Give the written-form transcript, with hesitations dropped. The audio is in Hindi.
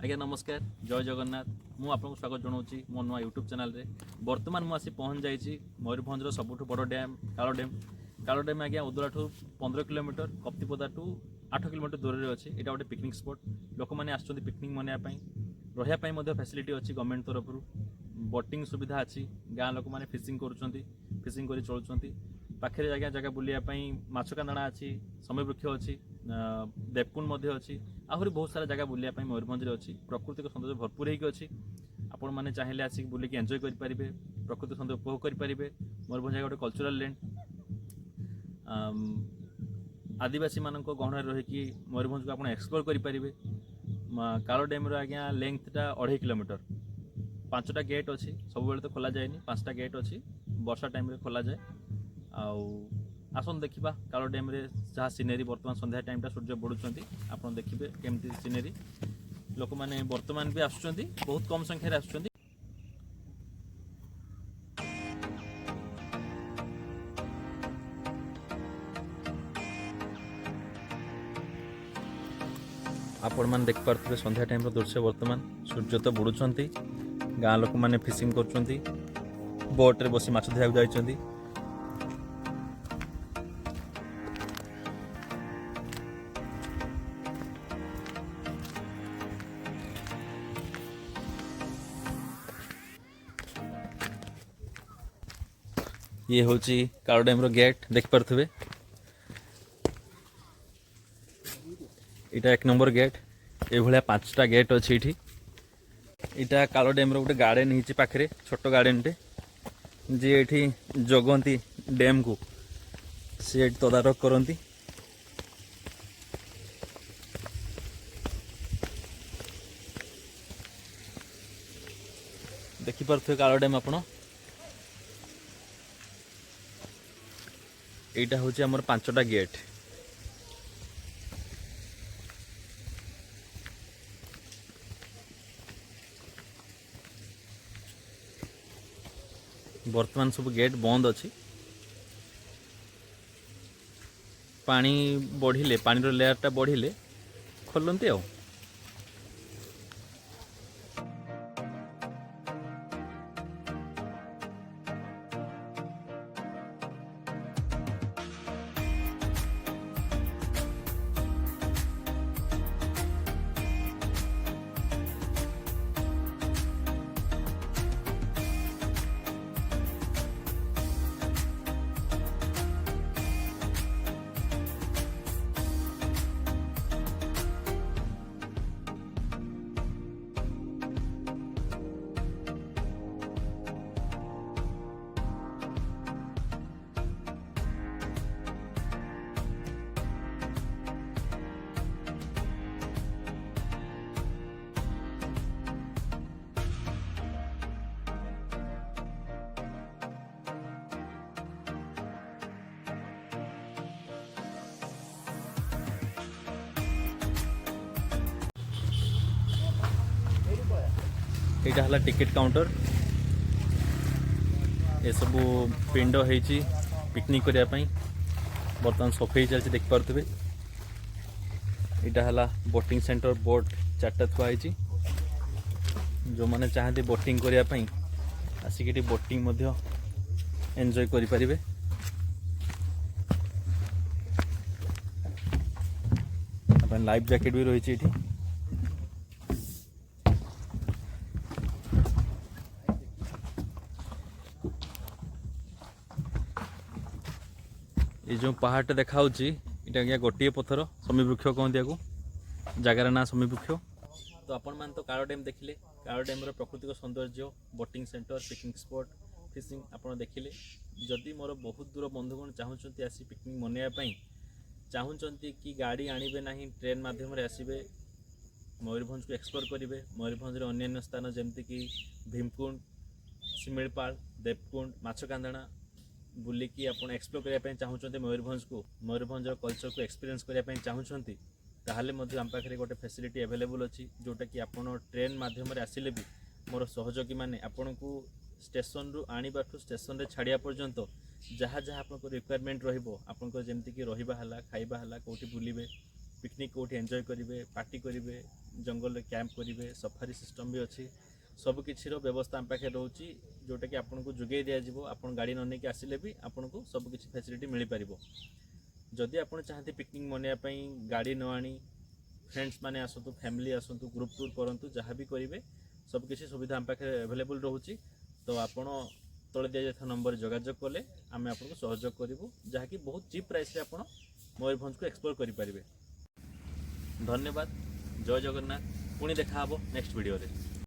आज्ञा नमस्कार जय जगन्नाथ मु आपको स्वागत जनाऊँगी मो नुआ यूट्यूब चैनल रे बर्तमान मुझे पहुँच जाइए मयूरभंजर सबुठ बड़ डैम कालो डैम आज्ञा उदला ठू 15 किलोमीटर कप्तिपदा ठू 8 किलोमीटर दूर में अच्छी यहाँ गोटे पिकनिक स्पॉट लोक मैंने आसुँच पिकनिक मनाई रहा फैसिलिटी अच्छी गवर्नमेंट तरफ बोटिंग सुविधा अच्छी गाँ लोक मैंने फिशिंग फिशिंग कर चलुँच पाखे आज्ञा जगह बुलायापी माछकांदाणा अच्छी समय वृक्ष अच्छी देवकुंड अच्छी आहरी बहुत सारा जगह बुलायापी मयूरभंज अच्छी प्राकृतिक सौंदर्य भरपूर होगी अच्छी आपण मैंने चाहिए आसिक बुलिक एंजॉय करेंगे प्रकृति सौंदर्य उपभोग करेंगे मयूरभंज गोटे कल्चरल लैंड आदिवासी मान गहन रहीकि मयूरभंज को आप एक्सप्लोर करेंगे कालो डैम आज्ञा लेंथटा 2.5 किलोमीटर 5टा गेट अच्छी सब तो खोल जाए 5टा गेट अच्छी वर्षा टाइम रे खोल जाए आसन देखा कालो डैम रे जहाँ सिनेरी बर्तमान संध्या टाइमटा सूर्य बुड़ुंट आप देखिए केमती सिनेरी लोक मैंने बर्तमान भी आसुँच बहुत कम संख्यार आसुँच आपण मैंने देख पारे संध्या टाइम दृश्य बर्तमान सूर्य तो बुड़ुंट गाँ लोक मैंने फिशिंग कर बोट्रे बसी माछ धरिया जाइछन्ति ये हूँ कालो डैम रो गेट देख पारे इटा 1 नंबर गेट ये 5टा गेट अच्छी इटा कालो डैम रो गोटे गार्डन ही पाखे छोट गार्डन टे जी ये जगंती डैम को सी तदारख करती देखिपे कालो डैम आपण यहाँ हूँ आमर 5टा गेट बर्तमान सब गेट बंद अच्छी पानी बढ़िले पानी लेयरटा बढ़िले खोलती आ यहाँ है टिकेट काउंटर ये सब पिंड हो पिकनिक करने बर्तमान सफाई चलती देख पारे यहाँ है बोटिंग सेंटर बोट 4टा थुआई जो मैंने चाहती बोटिंग करने आसिक बोटिंग एंजॉय करें लाइफ जैकेट भी रही ये ये जो पहाड़ देखा यहाँ गोटे पथर समी वृक्ष कहते या जगार ना समी वृक्ष तो आपण मैंने तो कालो डैम देखिले कालो डैम प्राकृतिक सौंदर्य boating centre picnic spot fishing आपड़ देखिले जदि मोर बहुत दूर बंधुगण चाहूँगी आसी पिकनिक मनवाई चाहूँगी कि गाड़ी आणवे ना ट्रेन मध्यम आसवे मयूरभंज को एक्सप्लोर करेंगे मयूरभंज अन्य स्थान जमती कि भीमकुंड शिमिलपाल देवकुंड माछकांदाणा बुलिकी आप एक्सप्लोर करने चाहूँगी मयूरभंज को मयूरभंज कल्चर को एक्सपीरियंस करने चाहूँगी ताहले आम पाखे गोटे फैसिलिटी अवेलेबल अच्छी जोटा कि आप ट्रेन मध्यम आसिले भी मोर सहयोगी मैंने आपन को स्टेशन रु आनिबाठू स्टेशन रे छाड़िया पर्यंत जहाँ जहाँ आपको रिक्वायरमेंट रहिबो आपनको जेमति कि रहिबा हला खाइबा हला कोठी बुलिबे पिकनिक कोठी एंजॉय करेंगे पार्टी करेंगे जंगल कैंप करेंगे सफारी सिस्टम भी अच्छी सबकिछिर व्यवस्था आम पाखे रोचे जोटा कि आपको जोगे दिज्व आप गाड़ी न नहीं आसिले भी आपको सबकिछि फैसिलिटी मिल पार जदि आप चाहते पिकनिक मनवाई गाड़ी न आनी फ्रेंड्स माने आसतु फैमिली आसतु ग्रुप टूर करूँ जहाँ भी करेंगे सबकिछि सुविधा आम पाखे अवेलेबल रोचे तो आपण तले दि जाता नंबर जोगाजोग कले आम आपको सहयोग करूँ जहाँकि बहुत चीप प्राइस आप मयूरभंज को एक्सप्लोर करेंगे। धन्यवाद। जय जगन्नाथ। पुणी देखा नेक्स्ट वीडियो रे।